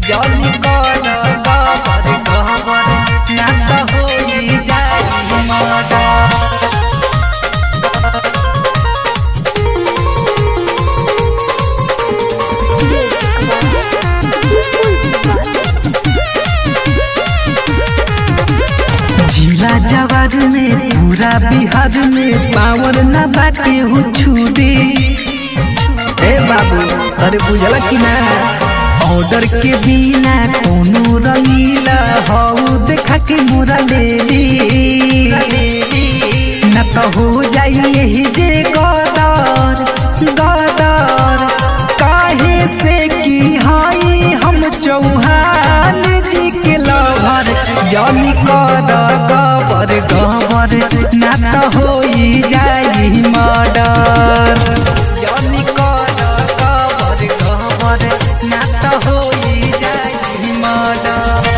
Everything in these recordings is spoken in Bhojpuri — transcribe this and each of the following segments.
जल्दी कर गबर गबर ना तो होई जाई मर्डर। जिला जवार में पूरा बिहार में पावर ना बाटे हो छुदी। ए बाबू अरे बुझला कि ना ऑर्डर के बिना कोनो रंगीला हाउ देखा के मोरा लेली ना तो हो जाई यही जे गदर गदर। काहे से कि हाई हम चौहान जी के लवर जल्दी कर गबर गबर ना तो होई जाई मर्डर। जल्दी कर गबर गबर ना तो होई जाई मर्डर।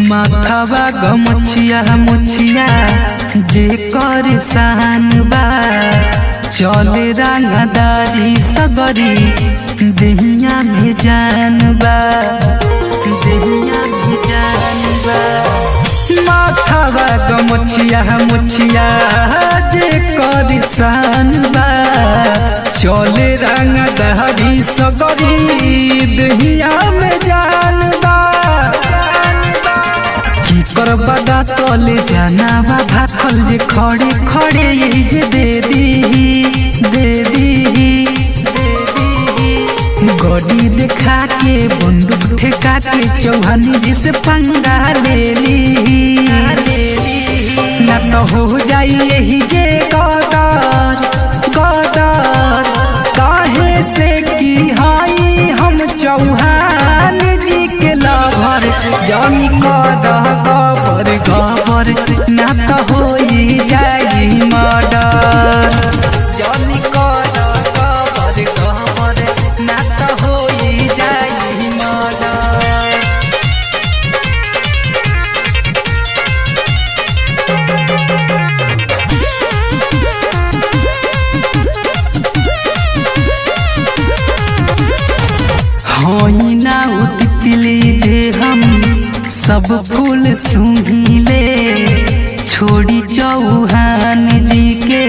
माथावा गमछिया मुछिया जे कर शान बा चले रंगदारी सगरी देहिया में जान बा देहिया में जान बा। माथावा गमछिया मुछिया जे कर शान बा चले रंगदारी सगरी देहिया में जान बा। कर बड़ा तले जाना बा भाखल जे खड़े खड़े यही जे दे दी दे दी गड्डी देखा के बंदूक ठेका के चौहानी जी से पंगा ले ली ना तो हो जाई यही जे गदर गदर। काहे से कि हाई हम चौहान जी के लवर जानी कर गबर गबर ना तो होई जाई मर्डर। जानी कर गबर गबर ना तो होई जाई मर्डर। होई ना उतितली जे हम सब फूल सूंघिले छोड़ी चौहान जी के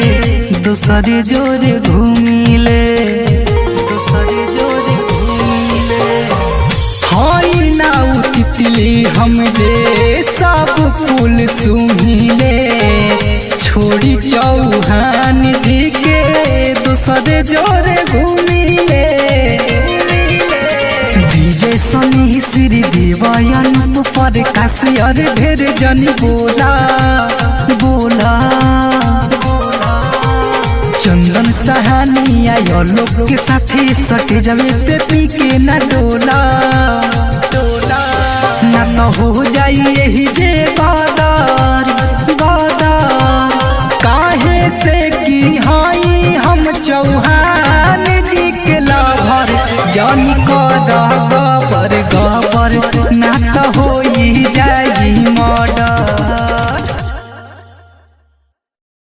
दूसरे जोरे घूमिले दूसरे जोरे घूमिले। होई ना उतितली हम जे सब फूल सूंघिले छोड़ी चौहान जी के दूसरे जोरे घूमिले। विजय सनी श्री देवयन पर काशियर ढेर जनी बोला बोला। चंदन सहानिया लोग के साथे सटे जावे पे पी के ना डोला डोला ना तो हो जाई यही जे गदर गदर। काहे से कि हाँ